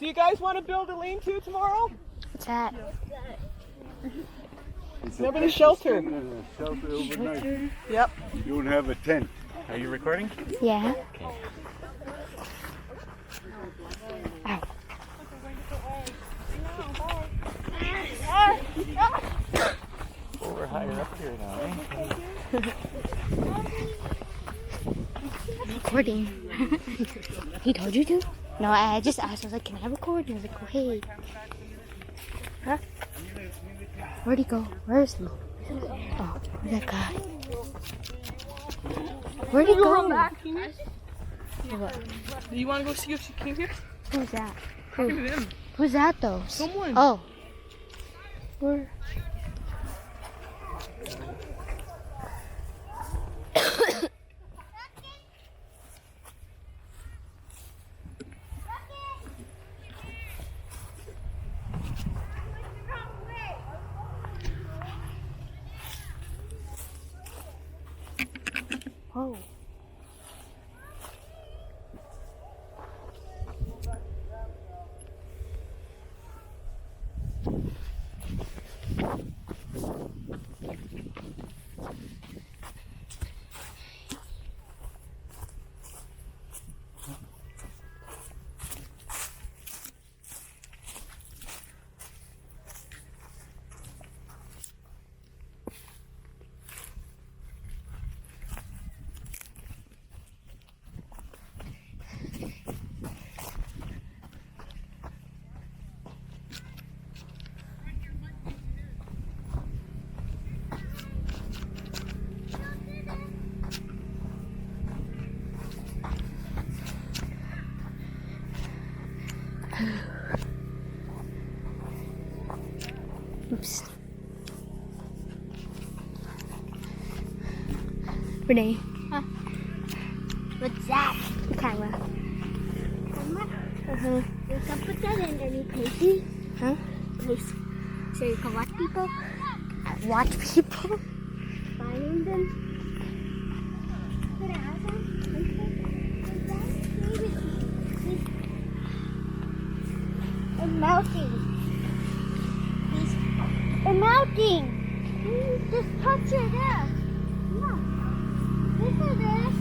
So you guys want to build a lean-to tomorrow? What's that? Remember the shelter? Shelter overnight. Yep. You don't have a tent. Are you recording? Yeah. Ow. Oh, we're higher up here now, eh? Recording. He told you to? No, I just asked. I was like, can I record? He was like, go ahead. Huh? Where'd he go? Where is he? Oh, where's that guy? Where'd he go? What? Do you want to go see if she came here? Who's that? Talking to them. Who's that though? Someone. Oh. Where? Oh. Oops. Renee. Huh? What's that? The camera. Mama? Uh-huh. You can put that in any place. Huh? Place. So you can watch people. Watch people. Find them. Put it out there. It's melting. It's melting. Just touch it there. Look at this.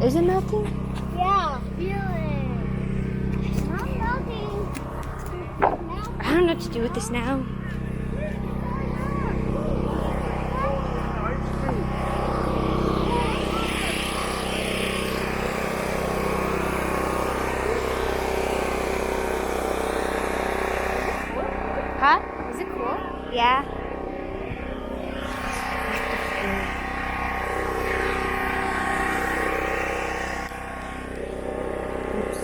Is it melting? Yeah, feel it. It's not melting. It's melting. I don't know what to do with this now. Huh? Is it cool? Yeah. Oops.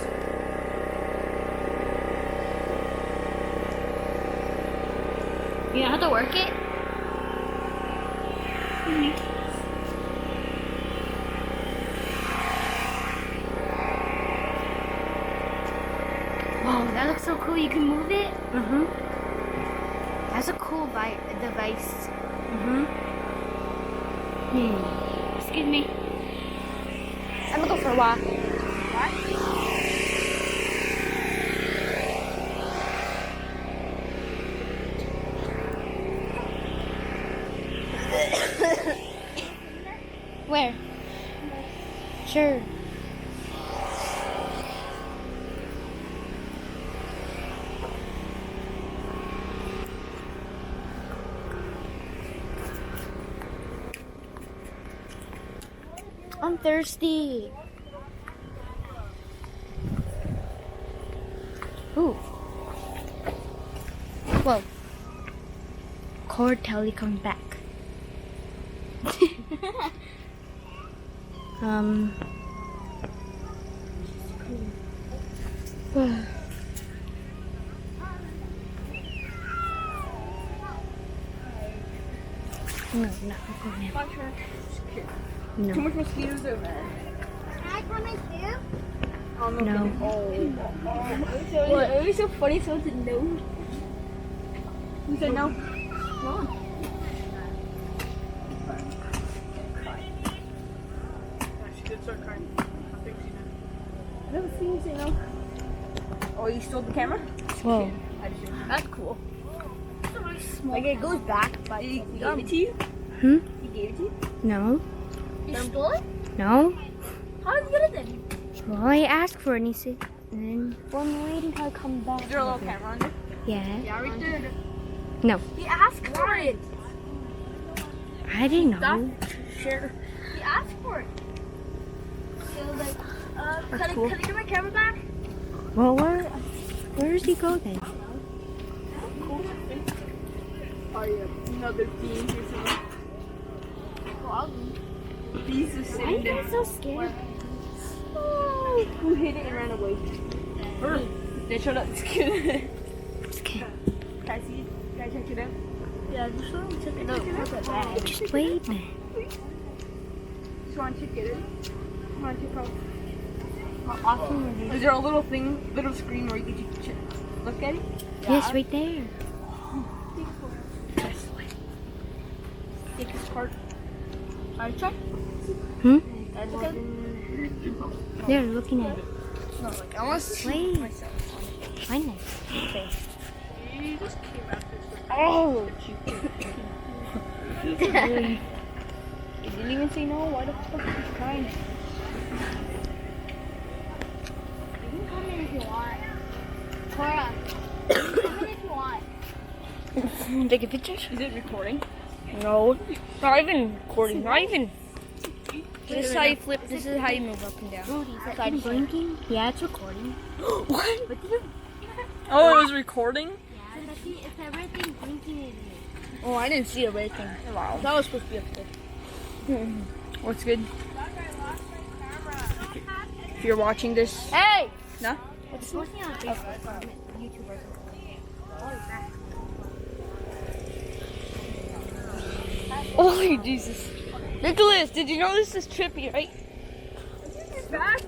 You know how to work it? Whoa, that looks so cool. You can move it? Mm-hmm. That's a cool device. Excuse me. I'm gonna go for a walk. Where? Sure. I'm thirsty. Ooh. Whoa. Cord Telly comes back. No, not going in. Too No. much mosquitoes over there. Can I come in too? No. Well, it was so funny, so to know. You said no? No. She did start crying. I think she did. I never seen you say no. Oh, Oh, you stole the camera? Whoa. That's cool. Like it goes back, but He gave it to you? Hmm? He gave it to you? No. you stole it? No. How did you get it then? Well, I asked for it and he said, and then. Well, I'm waiting till I come back. Is there a little camera on there? Yeah. Yeah, right there. No. He asked for it. I didn't know. Sure. He asked for it. So like, That's cool. can I get my camera back? Well, where does he go then? Oh, yeah. Another bean or something. Bees are Why are sitting you there. guys so scared? Oh, who hit it and ran away? Or they showed up. Just kidding. Just kidding. Can I see it? Can I check it out? Yeah, just show them check it out. Look at that. Just wait, man. Just want to check it out. Want to check out how awesome it is. Is there a little thing, little screen where you can look at it? Yes, right there. Thickest part. Alright, check. Hmm? Okay. They're looking at it. No, like I want to see Wait. myself. Find it. You just came after this. Oh! You didn't even say no. Why the fuck are you crying? You can come in if you want. Cora, come in if you want. Take a picture? Is it recording? No. Not even recording. Not even. This is how you flip. This is how you move up and down. Is Side blinking? Yeah, it's recording. What? Oh, it was recording? It's everything blinking in here. Oh, I didn't see a red thing. Wow. That was supposed to be up there. What's good? If you're watching this. Hey! No? It's posting on Facebook. YouTubers. Holy Jesus. Nicholas, did you know this is trippy, right? Back?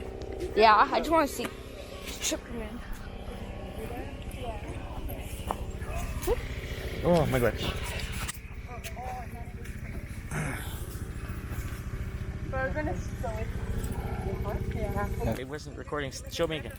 Yeah, I just want to see. It's trippy, man. Oh my gosh. We're gonna show it. Yeah. It wasn't recording. Show me again.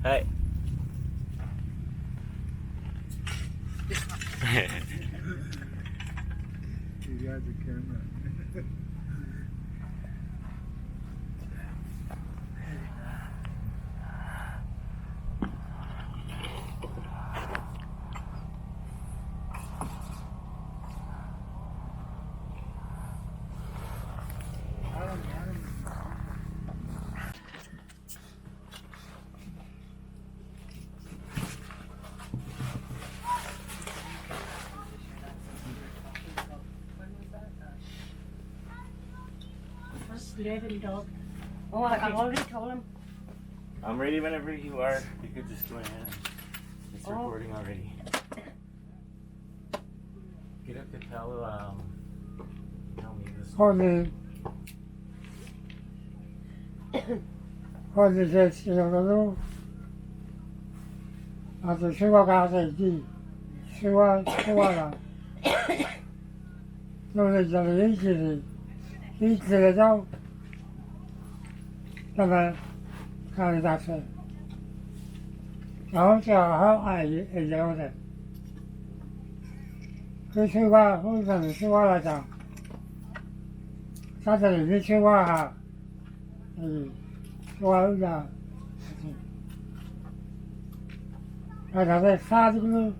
Hey. You got the camera. 11 dog. Oh, I already told him. I'm ready whenever you are. You could just go ahead. It's Oh. recording already. Get up to tell me this. Holy says, you know, as the sugar gas is deep, sugar, so the generation, each little, the colonization. Now, how I enjoy it. The sugar, who's on the sugar like that? Suddenly, the sugar, sugar, yeah. 그래서 사진을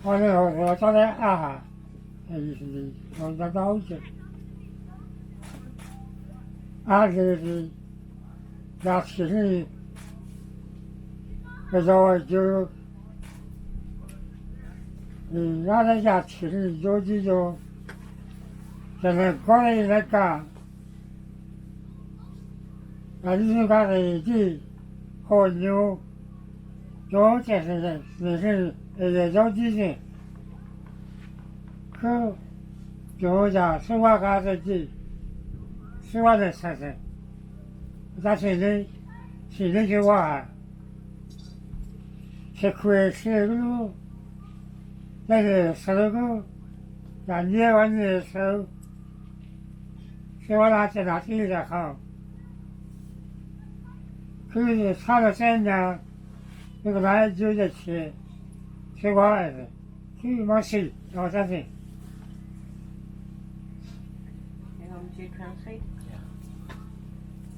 어느 어떤 아하 이 뭔가 나오지 아들이 자식이 그래서 이 나의 자식이 요지죠 저는 거래니까 나중에 가야지 혼유有这些人，也有几些，可就讲实话讲自己，实话的事情，但是呢，是那句话，是亏是路，那个时候，让夜晚的时候，是我拿起拿去的好，可是差了3年。这个来就在吃瓜子，去没事，老三岁。You want me to translate? Yeah.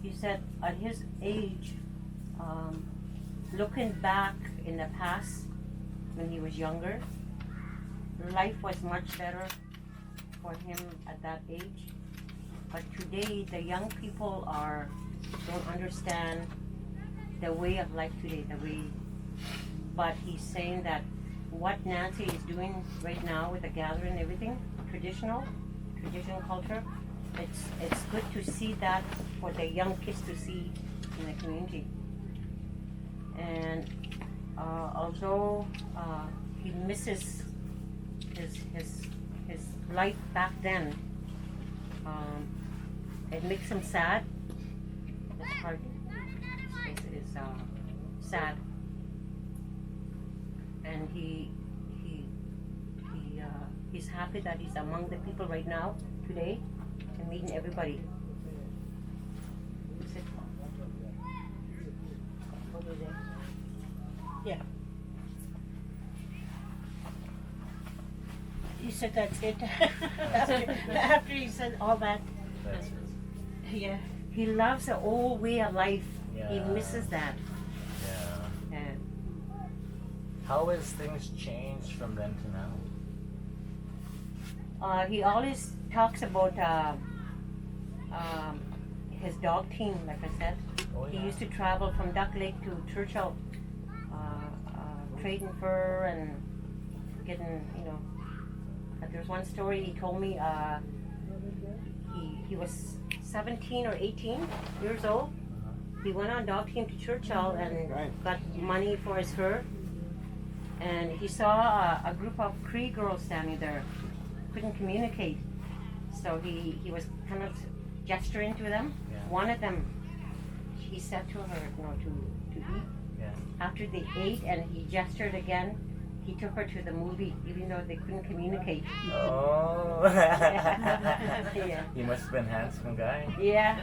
He said at his age, looking back in the past when he was younger, life was much better for him at that age. But today, the young people don't understand the way of life today, but he's saying that what Nancy is doing right now with the gathering and everything, traditional culture, it's good to see that for the young kids to see in the community. And although he misses his life back then, it makes him sad. This part is sad. And he's happy that he's among the people right now, today, and meeting everybody. Yeah. He said that's it. after he said all that. That's it. Yeah. He loves the old way of life. Yeah. He misses that. Yeah. And How has things changed from then to now? he always talks about his dog team, like I said. Oh, He yeah. used to travel from Duck Lake to Churchill, trading fur and getting, there's one story he told me, he was 17 or 18 years old. He went on dog team to Churchill and got money for his fur. And he saw a group of Cree girls standing there, couldn't communicate. So he was kind of gesturing to them. Yeah. One of them, he said to her, to eat. Yeah. After they ate and he gestured again, he took her to the movie, even though they couldn't communicate. Oh. Yeah. He must have been a handsome guy. Yeah.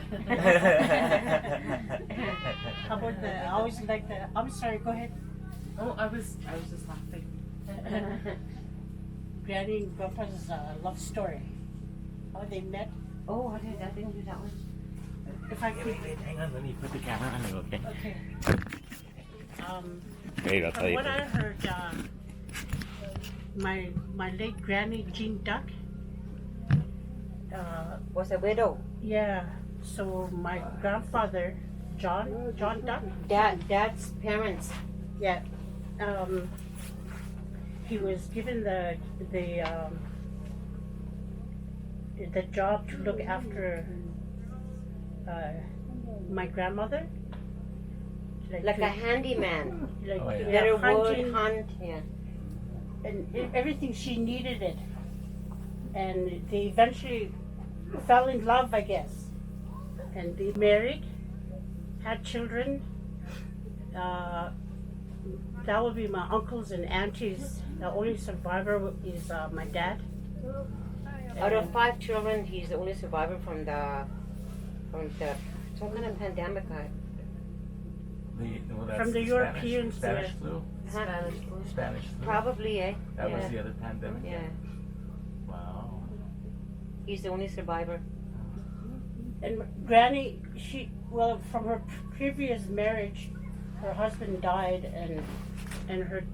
How about I always like the, I'm sorry, go ahead. Oh, I was just laughing. Granny and Grandpa's love story. How they met. Oh, I didn't do that one. If I could. Wait, hang on, let me put the camera on you, okay? Okay. Wait, I'll tell From you. what I heard, my late granny Jean Duck. Was a widow. Yeah. So my grandfather John Duck. Dad's parents. Yeah. He was given the job to look after my grandmother. Like a handyman. Like Oh, yeah. Better hunting, wood, hunt, yeah. and everything she needed it. And they eventually fell in love, I guess. And they married, had children. That would be my uncles and aunties. The only survivor is my dad. Out of 5 children, he's the only survivor from some kind of pandemic. From the Europeans, Spanish yeah. flu? Spanish flu? Probably, eh? That yeah. was the other pandemic? Yeah. Wow. He's the only survivor. And Granny, from her previous marriage, her husband died, and her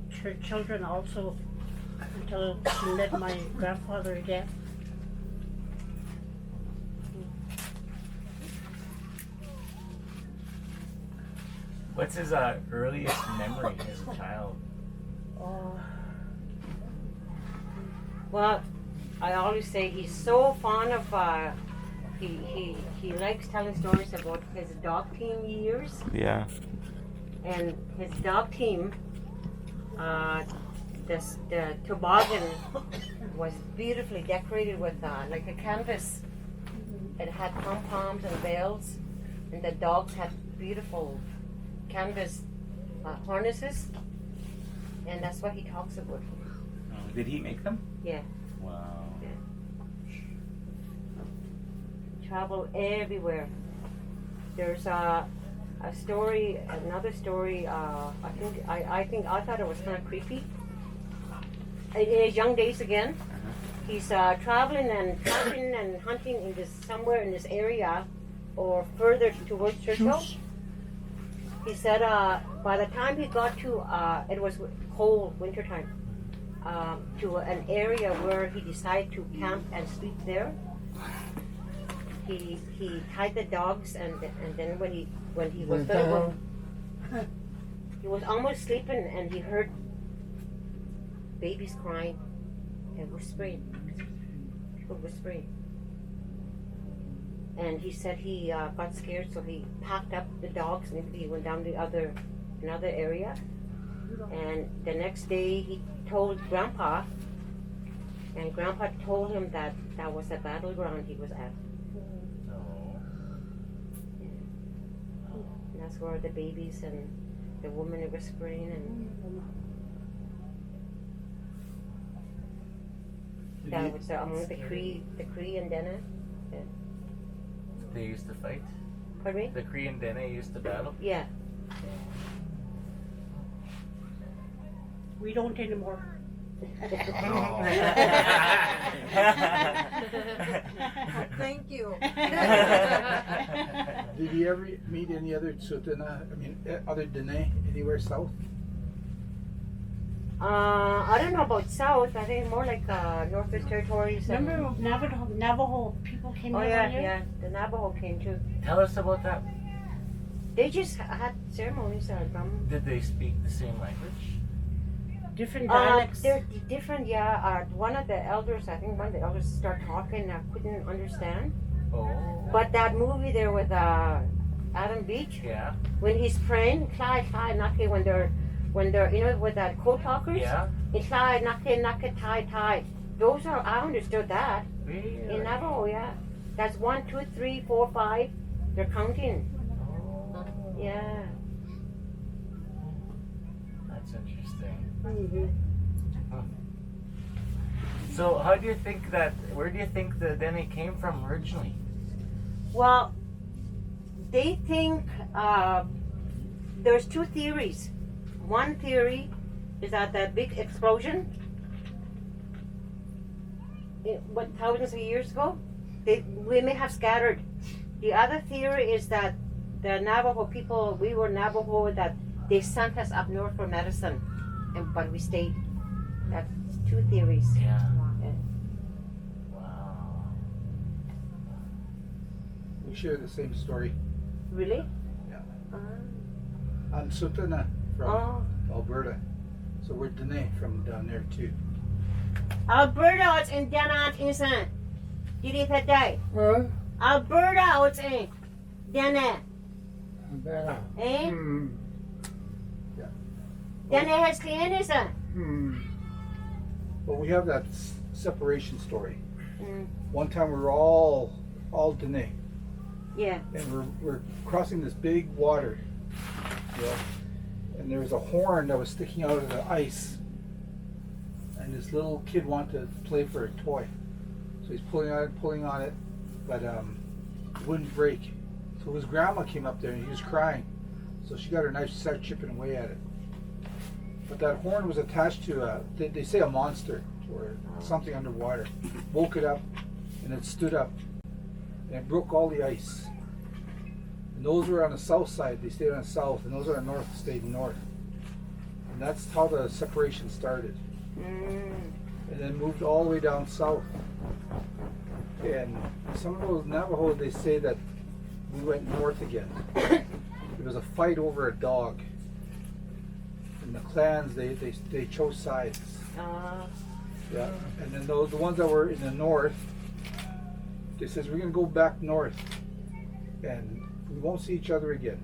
children also, until she met my grandfather again. What's his earliest memory as a child? Well, I always say he's so fond of, he likes telling stories about his dog team years. Yeah. And his dog team, the toboggan was beautifully decorated with like a canvas. It had pom-poms and bells, and the dogs had beautiful canvas harnesses, and that's what he talks about. Oh, did he make them? Yeah. Wow. Travel everywhere. There's another story. I thought it was kind of creepy. In his young days again, he's traveling and camping and hunting in somewhere in this area, or further towards Churchill. He said by the time he got to it was cold wintertime, to an area where he decided to camp and sleep there. He tied the dogs, and then when he was gonna go, he was almost sleeping, and he heard babies crying and whispering. And he said he got scared, so he packed up the dogs and he went down another area. And the next day he told Grandpa, and Grandpa told him that was a battleground he was at. And that's where the babies and the women are whispering, and that was among the Cree and Dene. They used to fight? Pardon me? The Cree and Dene used to battle? Yeah. We don't anymore. Thank you. Did you ever meet any other Tsutana, other Dene anywhere south? I don't know about south. I think more like Northwest Territories. Remember Navajo people came Oh over yeah, here? yeah. The Navajo came too. Tell us about that. They just had ceremonies. Did they speak the same language? Different dialects. They're different. Yeah. One of the elders started talking. I couldn't understand. Oh. But that movie there with Adam Beach, Yeah. when he's praying, Klai Nake, when they're with that code talkers, Yeah. it's Klai Nake Tai. Those are, I understood that. Really? In Navajo, yeah. That's 1, 2, 3, 4, 5. They're counting. Oh. Yeah. That's interesting. Mm-hmm. So where do you think the Dene came from originally? Well, they think there's 2 theories. One theory is that the big explosion, thousands of years ago, we may have scattered. The other theory is that the Navajo people, we were Navajo, that they sent us up north for medicine, but we stayed. That's 2 theories. Yeah. Yeah. Wow. We share the same story. Really? Yeah. Uh, I'm Tsutana from oh. Alberta. So we're Dene from down there too. Alberta, it's in Denat, isn't it? Did it day? Alberta, it's in. Dene. Better. Eh? Hmm. Dene has clientes. Hmm. But we have that separation story. Mm. One time we were all Dene, Yeah. and we're crossing this big water, you know, and there was a horn that was sticking out of the ice, and this little kid wanted to play for a toy, so he's pulling on it, but it wouldn't break. So his grandma came up there and he was crying, so she got her knife, she started chipping away at it. But that horn was attached to they say a monster or something underwater. Woke it up, and it stood up, and it broke all the ice. And those were on the south side, they stayed on the south, and those on the north stayed north. And that's how the separation started. Mm. And then moved all the way down south. And some of those Navajo, they say that we went north again. There was a fight over a dog. And the clans, they chose sides. Yeah. And then the ones that were in the north, they says we're gonna go back north and we won't see each other again.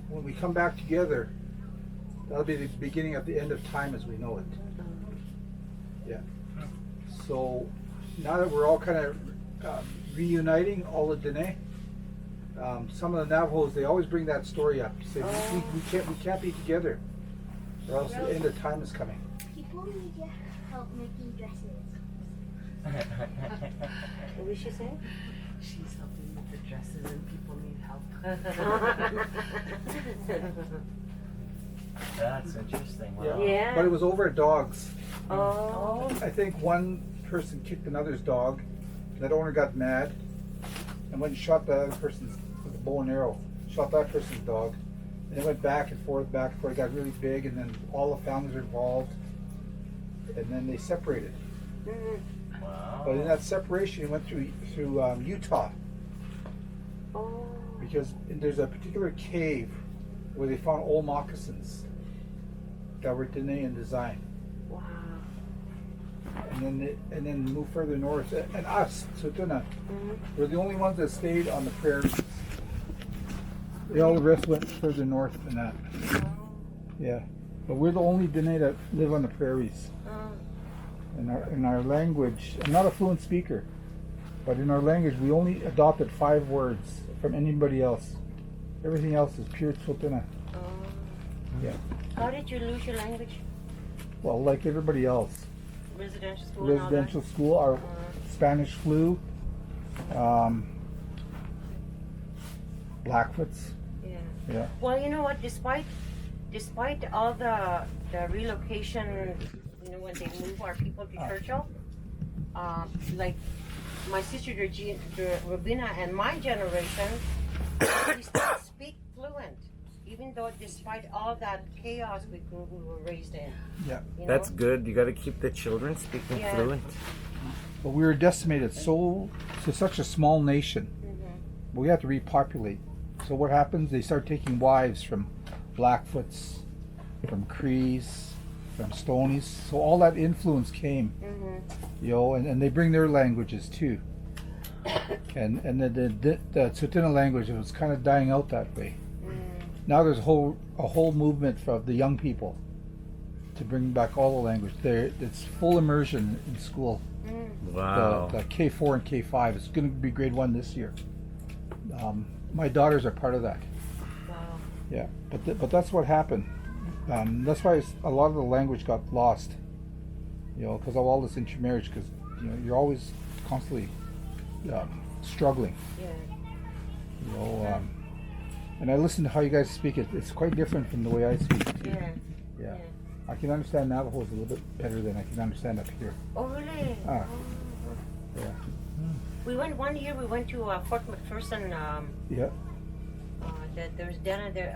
When we come back together, that'll be the beginning of the end of time as we know it. Yeah. So now that we're all kind of reuniting, all the Dene, some of the Navajos, they always bring that story up. Say we can't be together, or else the end of time is coming. People need your help making dresses. What did she say? She's helping with the dresses and people need help. That's interesting. Wow. Yeah. But it was over dogs. Oh. I think one person kicked another's dog. That owner got mad and went and shot the other person's with a bow and arrow. Shot that person's dog. And it went back and forth, back and forth. It got really big, and then all the families were involved. And then they separated. Mm-hmm. Wow. But in that separation, it went through Utah, Oh. because there's a particular cave where they found old moccasins that were Dene in design. Wow. And then move further north. And us, Sutuna, we're the only ones that stayed on the prairies. All the rest went further north than that. Yeah, but we're the only Dene that live on the prairies. In our language, I'm not a fluent speaker, but in our language, we only adopted 5 words from anybody else. Everything else is pure Sutuna. Yeah. How did you lose your language? Well, like everybody else. Residential school and all that? Residential school, our Spanish flu, Blackfoots. Yeah. Yeah. Well, you know what? Despite all the relocation, you know, when they move our people to Churchill, like my sister Robina and my generation, we still speak fluent, even though despite all that chaos we were raised in. Yeah. You That's know? good. You got to keep the children speaking Yeah. fluent. But we were decimated to such a small nation. Mm-hmm. We had to repopulate. So what happens? They start taking wives from Blackfoots, from Crees, from Stonies. So all that influence came, Mm-hmm. you know, and they bring their languages too. And the Tsuut'ina language, it was kind of dying out that way. Now there's a whole movement for the young people to bring back all the language. It's full immersion in school. Wow. The K4 and K5. It's going to be grade 1 this year. My daughters are part of that. Wow. Yeah, but that's what happened. That's why a lot of the language got lost. You know, because of all this intermarriage. Because you know you're always constantly struggling. Yeah. You know, and I listen to how you guys speak it. It's quite different from the way I speak it too. Yeah. Yeah. I can understand Navajos a little bit better than I can understand up here. Oh, really? Ah. Yeah. We went one year. We went to Fort McPherson. Yeah. There's dinner there.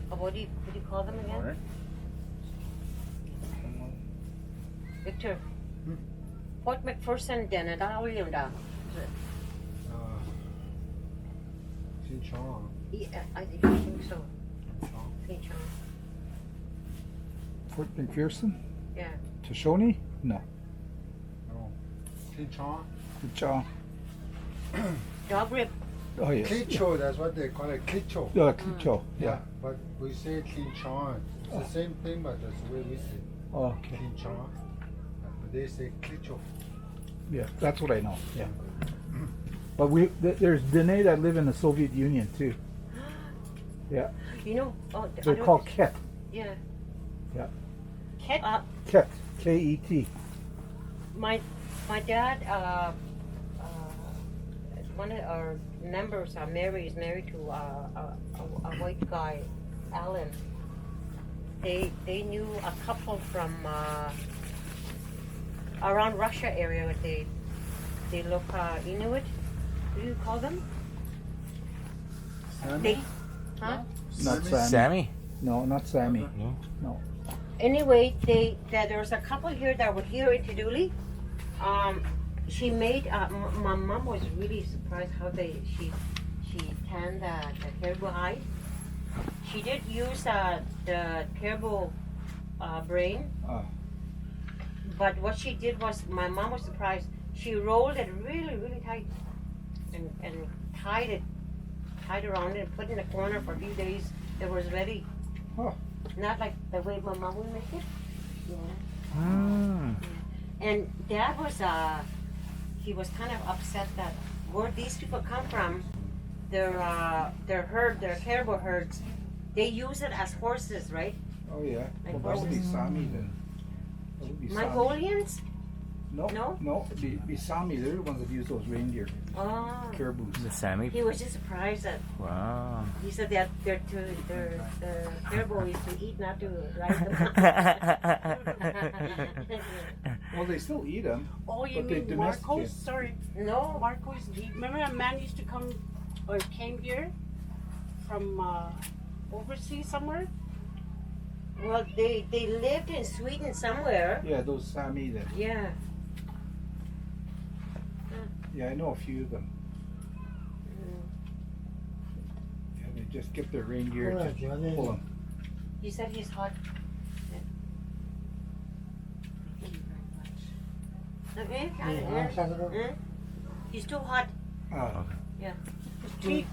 What do you call them again? Alright. Victor. Fort McPherson dinner. Yeah, I think so. Pinchon. Fort McPherson? Yeah. Shoshone? No. Pinchon. Cha. Dog rib. Oh yes. Clicho, that's what they call it, clicho. Clicho. Yeah. But we say clinchon. It's the same thing, but that's the way we say Okay. clinchon. But they say clicho. Yeah, that's what I know. Yeah. But there's Dene that live in the Soviet Union too. Yeah. You know, They're called Ket. Yeah. Yeah. Ket? Ket. K-E-T. My dad, one of our members, is married to a white guy, Alan. They knew a couple from around Russia area. They look Inuit. What do you call them? They, huh? Not Sammy. Sammy? No, not Sammy. No. Anyway, there's a couple here that were here in Tadoule. She made my mom was really surprised how she tanned the caribou hide. She did use the caribou brain, but what she did was, my mom was surprised. She rolled it really, really tight and tied around it and put it in a corner for a few days. It was ready. Oh. Not like the way my mom would make it. Yeah. Mm. And Dad was he was kind of upset that where these people come from, their caribou herds, they use it as horses, right? Oh yeah. Like Well, that would be horses. Sami then. That would be Sami. Mongolians? No. No? No. It'd be Sami. They're the ones that use those reindeer Oh. caribous. The Sammy? He was just surprised that Wow. he said that the caribou is to eat, not to ride them. Well, they still eat them. Oh, you But they mean Marcos? domesticate. Sorry. No. Marcos, remember a man used to come, or came here from overseas somewhere? Well, they lived in Sweden somewhere. Yeah, those Sami then. Yeah. Yeah, I know a few of them. Yeah, they just get their reindeer to pull them. He said he's hot. Okay. He's too hot. Oh. Yeah. Tea.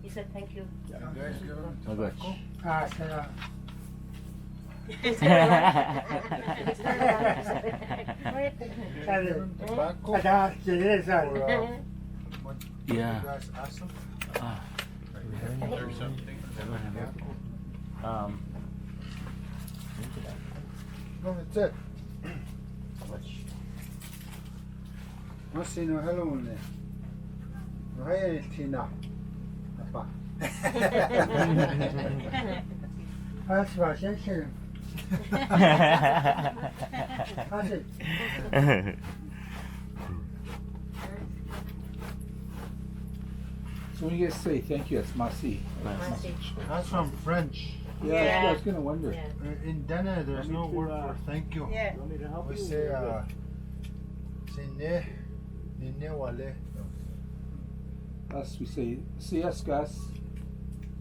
He said thank you. Oh, good. Yeah. No, it's it. No, see, no, hello, ne. No, hey, Tina. Apa. That's what I said. That's it. So when you guys say thank you, it's Masi. That's from French. Yeah, I was gonna wonder. Yeah. In Dene, there's no word for thank you. Yeah. We say, Sine, Nine Wale. Us, we say, see us, Gus.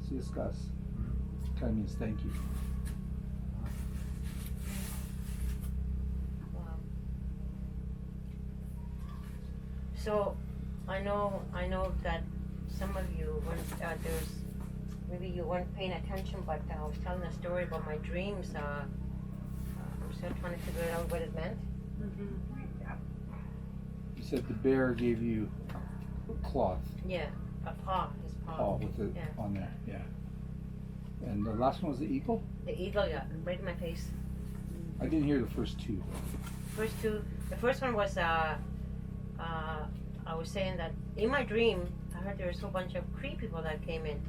See us, Gus. Kind of means thank you. Wow. So, I know that some of you weren't, maybe you weren't paying attention, but I was telling a story about my dreams. I'm still trying to figure out what it meant. You said the bear gave you a cloth. Yeah, his paw. Oh, with it Yeah. on there, yeah. And the last one was the eagle? The eagle, yeah, right in my face. I didn't hear the first two. First two, the first one was I was saying that in my dream I heard there was a whole bunch of Cree people that came in.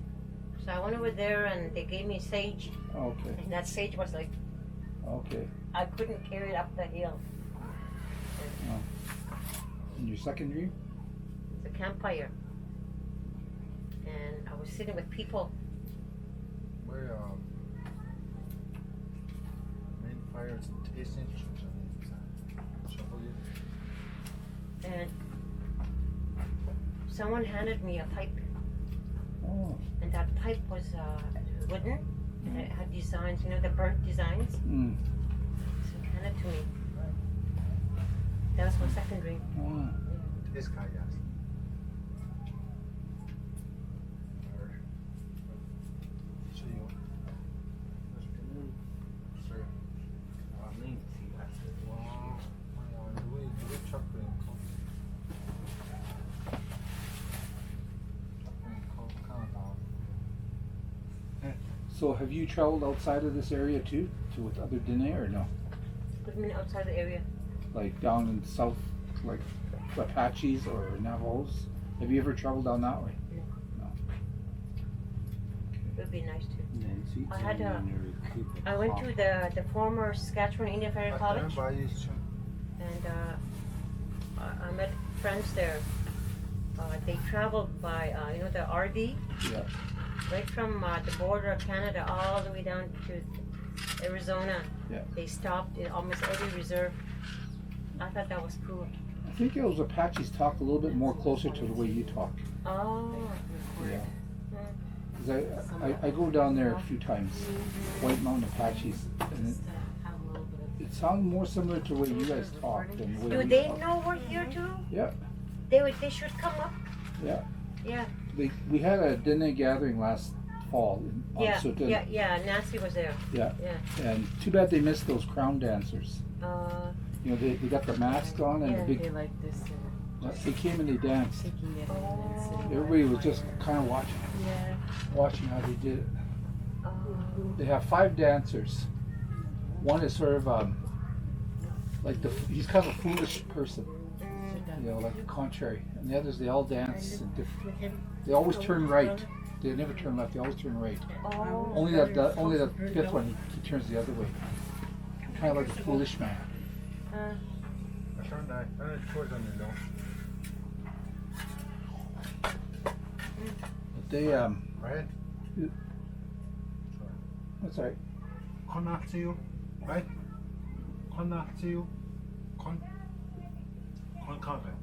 So I went over there and they gave me sage, Okay, and that sage was like, okay. I couldn't carry it up the hill. And your second dream? It's a campfire. And I was sitting with people. Where, main fire is tasting. And someone handed me a pipe, Oh, and that pipe was wooden, and it had designs, you know, the burnt designs. Mm. So he handed it to me. That was my second dream. Oh. This guy, yes. So have you traveled outside of this area too, with other Dene or no? Put me outside the area. Like down in south, like Apaches or Navajos? Have you ever traveled down that way? It would be nice too. I had I went to the former Saskatchewan Indian Federal College, and I met friends there. They traveled by you know, the RV, Yeah. right from the border of Canada all the way down to Arizona. Yeah. They stopped in almost every reserve. I thought that was cool. I think those Apaches talk a little bit more closer to the way you talk. Oh. Yeah. 'Cause I go down there a few times, White Mountain Apaches, and it sounds more similar to the way you guys talk than the way Do we they talk. know we're here too? Yeah. They should come up. Yeah. Yeah. We had a Dene gathering last fall on Yeah. Sutton. Yeah. Nancy was there. Yeah. Yeah. And too bad they missed those crown dancers. You know, they got the masks on and Yeah, the big. They like this They came and they danced. taking it in and sitting. Everybody was just kind of Yeah. watching how they did it. Oh. They have 5 dancers. One is sort of like he's kind of a foolish person, you know, like contrary. And the others, they all dance. They always turn right. They never turn left. They always turn right. Oh. Only that fifth one, he turns the other way. Kind of like a foolish man. But they Right? that's all right. Konatsu, right? Konatsu, Konkaga.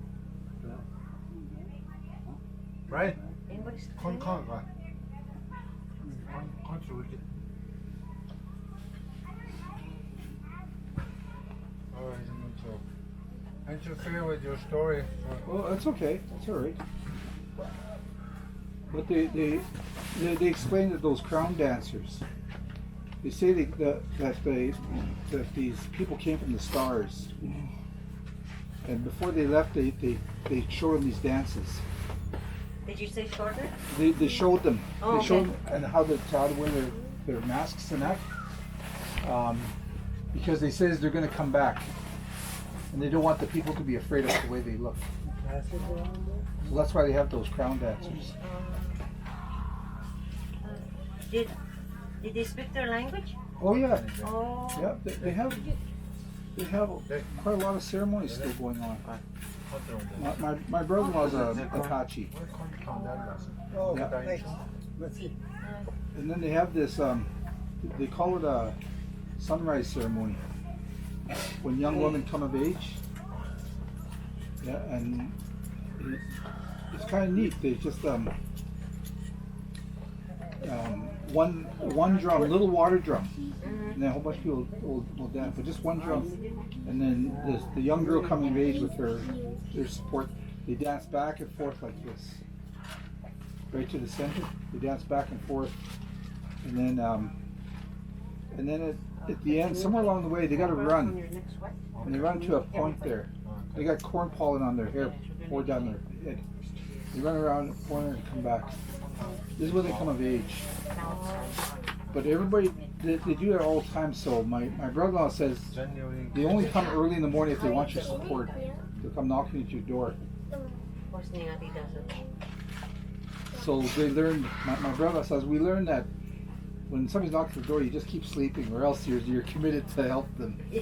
Right? Anybody's Konkaga. Konsuki. Oh, aren't you fair with your story? Well, that's okay. That's all right. But they explain that those crown dancers, they say that these people came from the stars, and before they left, they showed them these dances. Did you say shorter? They showed them. Oh, They showed okay. them and how to wear their masks and that, because they says they're going to come back, and they don't want the people to be afraid of the way they look. So that's why they have those crown dancers. Did they speak their language? Oh yeah, Oh. yeah. They have quite a lot of ceremonies still going on. My brother-in-law's a Apache. Oh, Yeah. thanks. Let's see. And then they have this, they call it a sunrise ceremony. When young women come of age. Yeah, and it's kind of neat. They just, one drum, little water drum. And then a whole bunch of people will dance, but just one drum. And then the young girl coming of age with their support, they dance back and forth like this. Right to the center. They dance back and forth. And then at the end, somewhere along the way, they got to run. And they run to a point there. They got corn pollen on their hair poured down their head. They run around the corner and come back. This is when they come of age. But everybody, they do it all the time. So my brother-in-law says they only come early in the morning if they want your support. They'll come knocking at your door. So they learned, my brother says, we learned that when somebody's knocking at the door, you just keep sleeping, or else you're committed to help them. Yeah.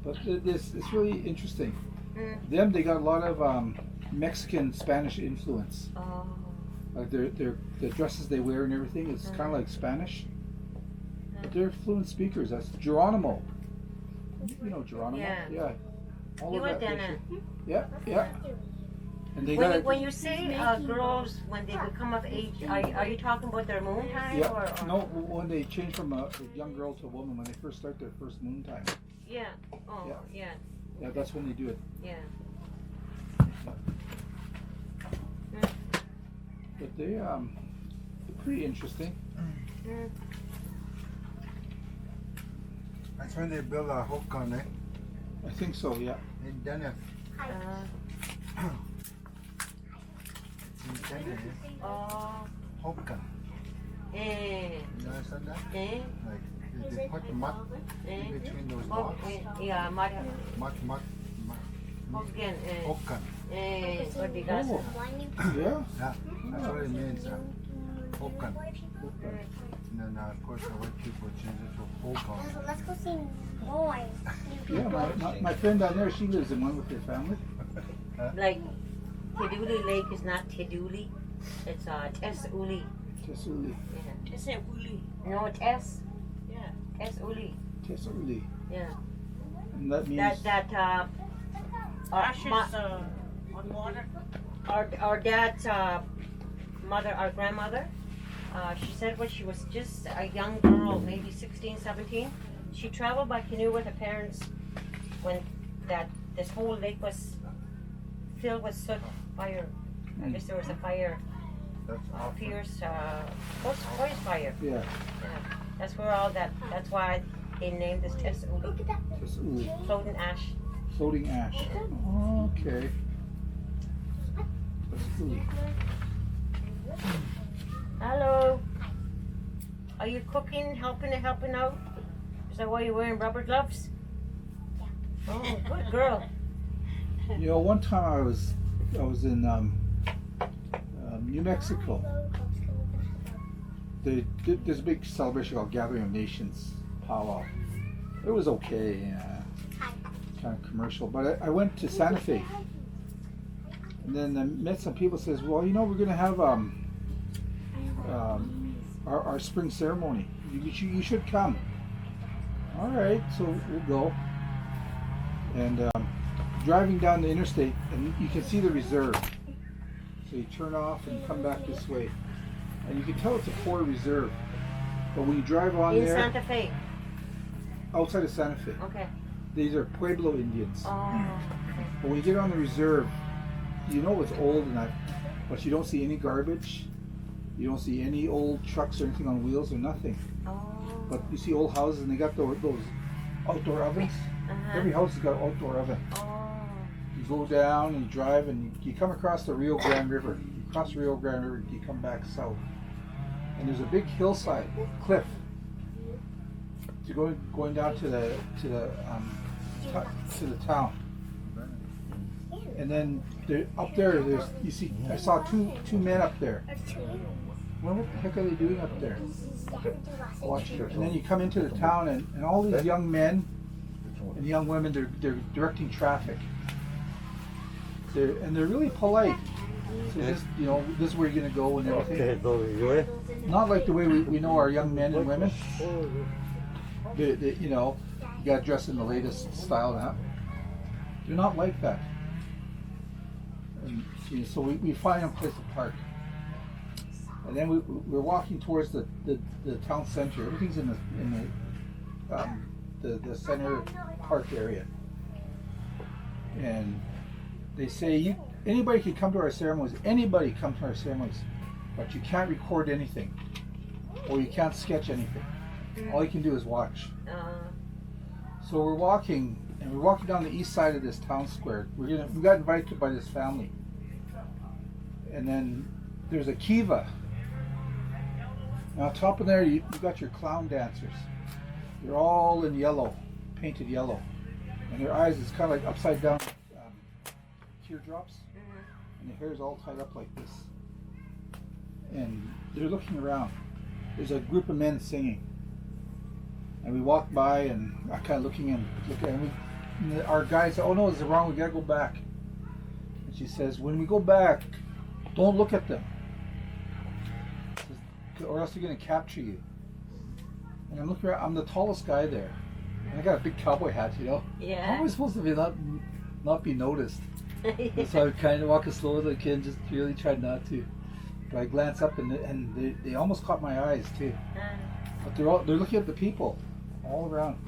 But it's really interesting. Them, they got a lot of Mexican Spanish influence. Like the dresses they wear and everything, it's kind of like Spanish. But they're fluent speakers. That's Geronimo. You know Geronimo? Yeah. Yeah. All He of was that down they there. should- Yeah, yeah. And they When got you, when you say girls, when they become of age, are you talking about their moon time? yeah. Or? No, when they change from a young girl to a woman, when they first start their first moon time. Yeah. Oh, yeah. Yeah, that's when they do it. Yeah. But they're pretty interesting. That's when they build a hook on it. I think so. Yeah. In Dene. In Dene. Oh. Hokan. Eh. You understand that? Eh. Like they put the mud in between those blocks. Yeah, mud. Mud. Hogan. Hokan. Eh. What do you guys? Oh. Yeah. Yeah, that's what it means. Hokan. And then of course the white people change it to Hokan. Let's go see more. Yeah. My friend down there, she lives in one with her family. Like Tadoule Lake is not Tadoule. It's Tadoule. Tesuli. Yeah. Tadoule. No, Tess. Yeah. Tadoule. Tesuli. Yeah. And that means Ashes on water. Our dad's mother, our grandmother, she said when she was just a young girl, maybe 16, 17, she traveled by canoe with her parents when this whole lake was filled with soot, fire. I guess there was a fire, fierce forest fire. yeah. Yeah. That's where that's why they named this Tadoule. Tesuli. Floating ash. Floating ash. Okay. Tesuli. Hello. Are you cooking, helping out? Is that why you're wearing rubber gloves? Oh, good girl. You know, one time I was in New Mexico. They did this big celebration called Gathering of Nations powwow. It was okay, yeah, kind of commercial. But I went to Santa Fe, and then I met some people. Says, well, you know, we're gonna have our spring ceremony. You should come. All right, so we'll go. And driving down the interstate, and you can see the reserve. So you turn off and come back this way, and you can tell it's a Ford Reserve. But when you drive on In there, Santa Fe. outside of Santa Fe, Okay. these are Pueblo Indians. Oh. But when you get on the reserve, you know it's old and that, but you don't see any garbage. You don't see any old trucks or anything on wheels or nothing. Oh. But you see old houses and they got those outdoor ovens. Every house has got an outdoor oven. Oh. You go down and you drive and you come across the Rio Grande River. You cross the Rio Grande River and you come back south. And there's a big hillside, cliff. So going down to the town. And then up there, you see. I saw two men up there. What the heck are they doing up there? And then you come into the town, and all these young men and young women, they're directing traffic. They're really polite. So this is where you're gonna go and everything. Not like the way we know our young men and women. You gotta dress in the latest style now. They're not like that. And so we find a place to park. And then we're walking towards the town center. Everything's in the center park area. And they say anybody can come to our ceremonies. Anybody come to our ceremonies, but you can't record anything, or you can't sketch anything. All you can do is watch. So we're walking down the east side of this town square. We got invited by this family, and then there's a kiva. Now, on top of there, you got your clown dancers. They're all in yellow, painted yellow, and their eyes is kind of like upside down teardrops, and their hair is all tied up like this. And they're looking around. There's a group of men singing, and we walk by, and I'm kind of looking, and our guide said, "Oh no, this is wrong. We gotta go back." And she says, "When we go back, don't look at them, or else they're gonna capture you." And I'm looking around. I'm the tallest guy there, and I got a big cowboy hat. Yeah. How am I supposed to be not be noticed? So I kind of walking slow with the kid, just really tried not to. But I glance up and they almost caught my eyes too. But they're looking at the people all around.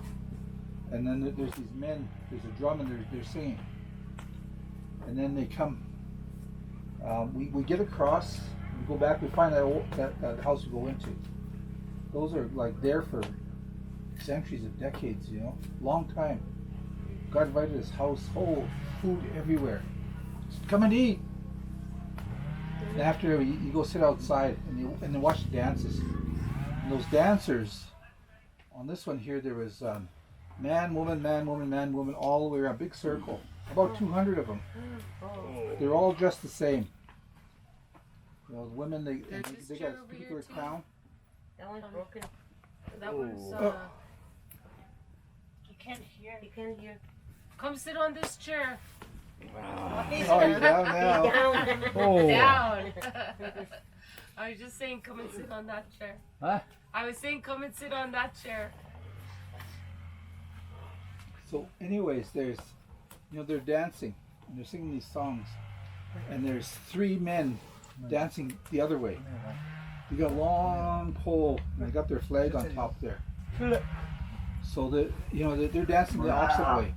And then there's these men. There's a drum and they're singing. And then they come. We get across. We go back. We find that house we go into. Those are like there for centuries of decades. You know, long time. God invited his house, whole food everywhere. Just come and eat. And after you go sit outside and then watch the dances. And those dancers, on this one here, there was man, woman, man, woman, man, woman, all the way around, big circle. About 200 of them. They're all dressed the same. You know, the women, they got a particular crown. That one's broken. That one's, You can't hear. You can't hear. come sit on this chair. Oh, he's down now. Down. Oh. Down. I was just saying, come and sit on that chair. Huh? I was saying, come and sit on that chair. So anyways, there's, you know, they're dancing and they're singing these songs, and there's 3 men dancing the other way. They got a long pole and they got their flag on top there. So they're dancing the opposite way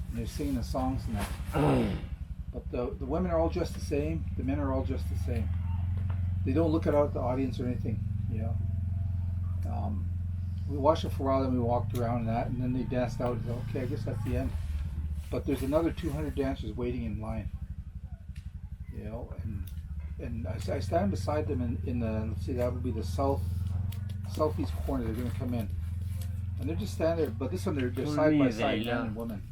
and they're singing the songs and that. But the women are all dressed the same. The men are all dressed the same. They don't look at the audience or anything, you know. We watched it for a while, then we walked around and that, and then they danced out. And said, okay, I guess that's the end. But there's another 200 dancers waiting in line, you know. And I stand beside them in the, let's see, that would be the southeast corner. They're going to come in, and they're just standing there. But this one, they're side by side, man and woman.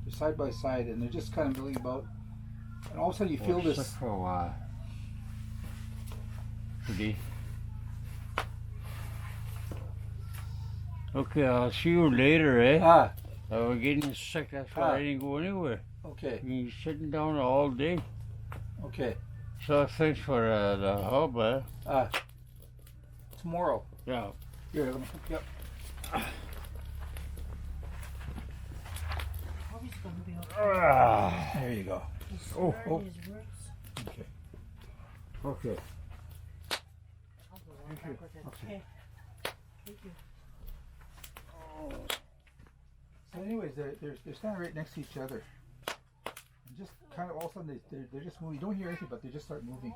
They're side by side, and they're just kind of milling about. And all of a sudden, you feel this. For a while. Today. Okay, I'll see you later, eh? Ah, I was getting sick, that's why I didn't go anywhere. okay, You're sitting down all day. okay. So thanks for the hub, eh? Tomorrow. Yeah. Here, let me hook you up. Always gonna be okay. There you go. He's Oh, learning his roots. Okay. Okay. I'll go right back with it. Okay. Thank you. So anyways, they're standing right next to each other. And just kind of all of a sudden they're just moving. You don't hear anything, but they just start moving.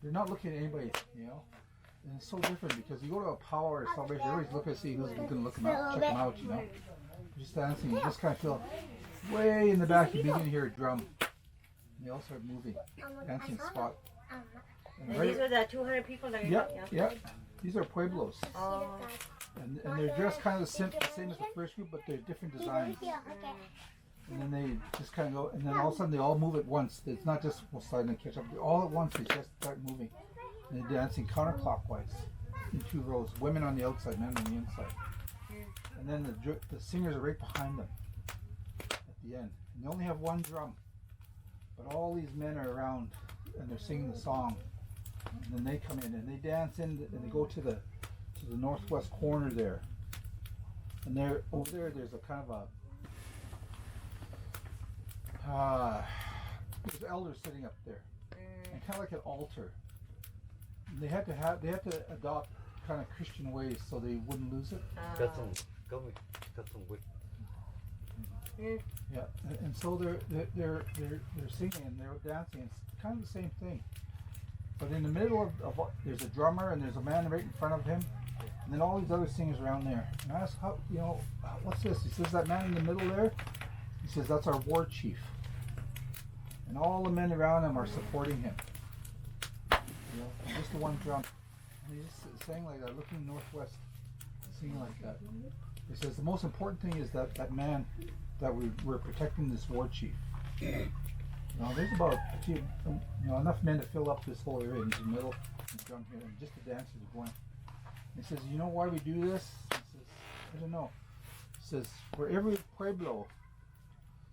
They're not looking at anybody, you know. And it's so different because you go to a power or celebration, you always look to see who's going to look them out, check them out, you know. You're just dancing, you just kind of feel way in the back, you begin to hear a drum. And they all start moving, dancing spot. And And these are the 200 people that are yeah. These are Pueblos. Oh. And they're dressed kind of the same as the first group, but they're different designs. And then they just kind of go, and then all of a sudden they all move at once. It's not just we'll slide and catch up. All at once they just start moving. And they're dancing counterclockwise in 2 rows. Women on the outside, men on the inside. And then the singers are right behind them at the end. And they only have 1 drum. But all these men are around and they're singing the song. And then they come in and they dance in and they go to the northwest corner there. And there, over there's a kind of there's elders sitting up there, and kind of like an altar. And they had to adopt kind of Christian ways so they wouldn't lose it. Got some wood. Yeah, and so they're singing and they're dancing. It's kind of the same thing. But in the middle of there's a drummer and there's a man right in front of him, and then all these other singers around there. And I asked, how, you know, what's this? He says, that man in the middle there, he says, that's our war chief. And all the men around him are supporting him. You know, just the 1 drum. And he's just saying like that, looking northwest, singing like that. He says, the most important thing is that man, that we're protecting this war chief. Now there's about enough men to fill up this whole area. He's in the middle, and drum here, and just the dancers are going. He says, you know why we do this? He says, I don't know. He says, for every Pueblo,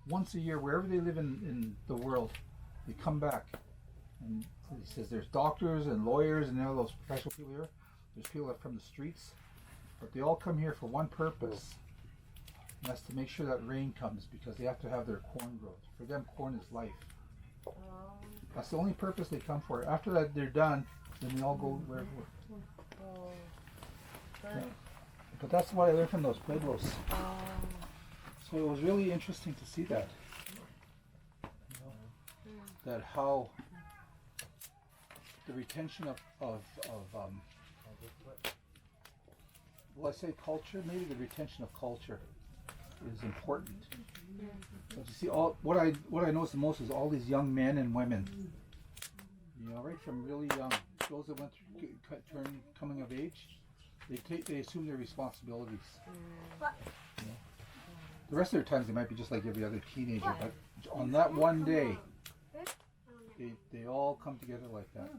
once a year, wherever they live in the world, they come back. And he says, there's doctors and lawyers and all those professional people here. There's people from the streets, but they all come here for one purpose. And that's to make sure that rain comes because they have to have their corn growth. For them, corn is life. That's the only purpose they come for. After that, they're done. Then they all go wherever. Yeah. But that's what I learned from those Pueblos. So it was really interesting to see that. That how the retention of well, I say culture, maybe the retention of culture is important. But you see, what I notice the most is all these young men and women. You know, right from really young, those that went through coming of age, they assume their responsibilities. You know? The rest of their times they might be just like every other teenager, but on that one day, they all come together like that.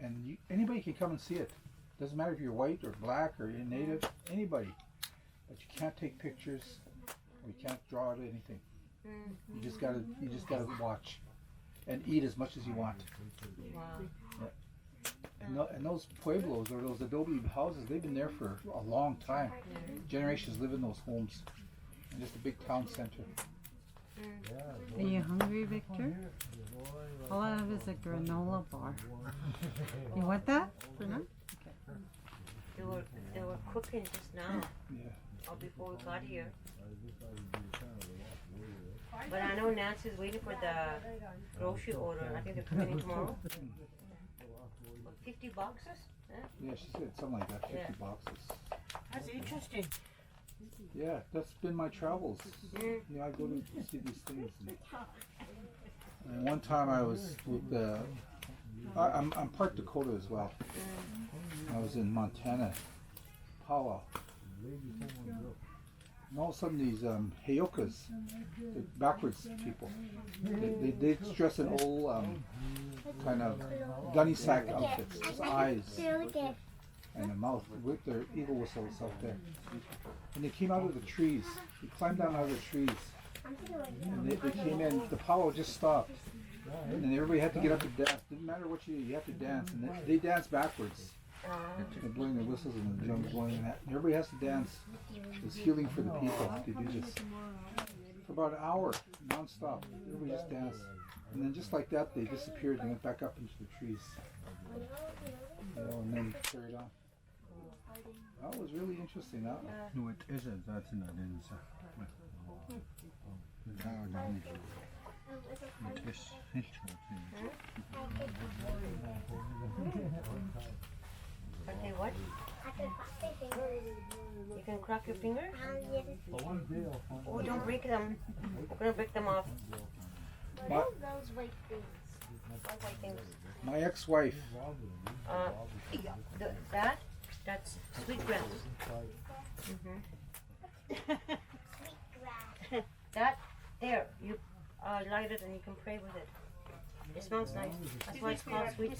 And anybody can come and see it. Doesn't matter if you're white or black or you're native, anybody. But you can't take pictures or you can't draw out anything. You just gotta watch and eat as much as you want. Yeah. And those pueblos or those adobe houses, they've been there for a long time. Generations live in those homes. And just a big town center. Are you hungry, Victor? All I have is a granola bar. You want that? No? They were cooking just now. Yeah. Or before we got here. But I know Nancy's waiting for the grocery order. I think they're coming in tomorrow. 50 boxes? Yeah, she said something like that, 50 boxes. That's interesting. Yeah, that's been my travels. You know, I go to see these things. And one time I was with I'm part Dakota as well. I was in Montana, Powwow. And all of a sudden these Heyokas, the backwards people, they dress in old kind of gunny sack outfits, just eyes and a mouth with their eagle whistles out there. And they came out of the trees. They climbed down out of the trees. And they came in, the powwow just stopped. And everybody had to get up and dance. Didn't matter what you have to dance. And they dance backwards. They're blowing their whistles and the drums blowing and that. And everybody has to dance. It's healing for the people to do this. For about an hour, non-stop. Everybody just danced. And then just like that, they disappeared and went back up into the trees. You know, and then carried on. That was really interesting. That No, it isn't. That's not inside. It is Okay, what? You can crack your fingers? Oh, don't break them. We're going to break them off. My, Those white things. What white things? my ex-wife, That's sweetgrass. That, there, you light it and you can pray with it. It smells nice. That's why it's called sweet.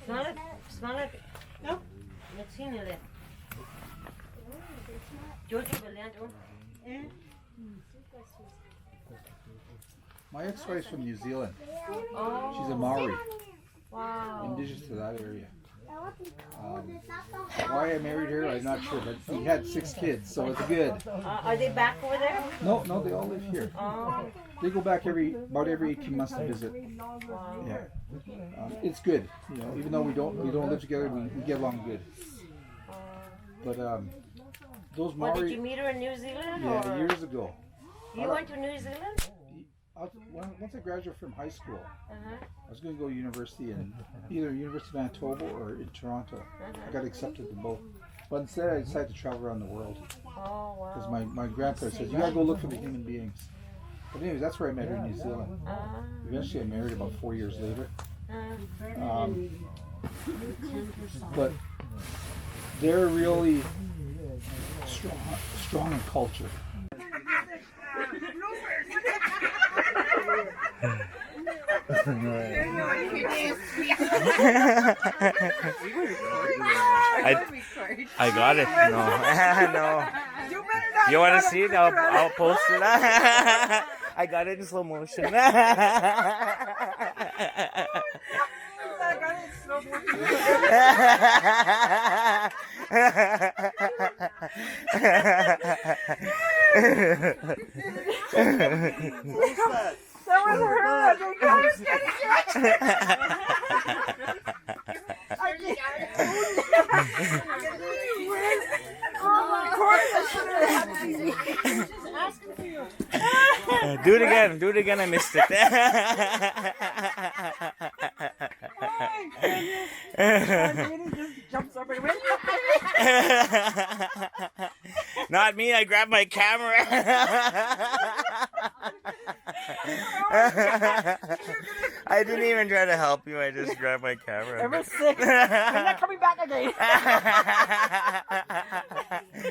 Smell it? Smell it? No. Let's see it. Georgie Valento. my ex-wife's from New Zealand. Oh. She's a Maori, Wow. indigenous to that area. Why I married her, I'm not sure, but we had 6 kids, so it's good. Are they back over there? No, they all live here. Oh. They go back about every 18 months to visit. Wow. Yeah, it's good. You know, even though we don't live together, we get along good. But those Well, did Maori, you meet her in New Zealand? yeah, Or? years ago. You went to New Zealand? Once I graduated from high school, Uh-huh. I was going to go to university in either University of Manitoba or in Toronto. I got accepted to both. But instead I decided to travel around the world. Oh, wow. Because my grandparents said, you gotta go look for the human beings. But anyways, that's where I met her in New Zealand. Eventually I married about 4 years later. But they're really strong in culture. I got it. No. No. You want to see it? I'll post it. I got it in slow motion. That was her. I think I was getting Do it again. Do it again. I missed it. just jumps up and went. Not me. I grabbed my camera. I didn't even try to help you. I just grabbed my camera. Ever sick. I'm not coming back again.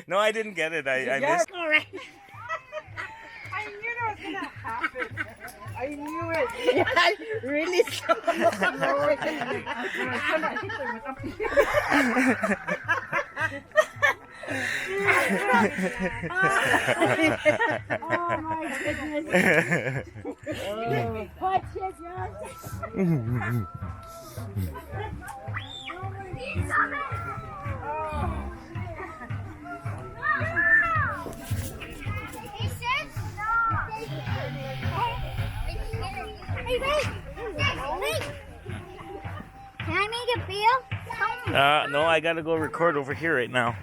No, I didn't get it. I missed. All right. I knew that was gonna happen. I knew it. Yeah, really slow. Oh my goodness. What is yours? Hey, wait! Wait! Can I make a bill? No, I gotta go record over here right now.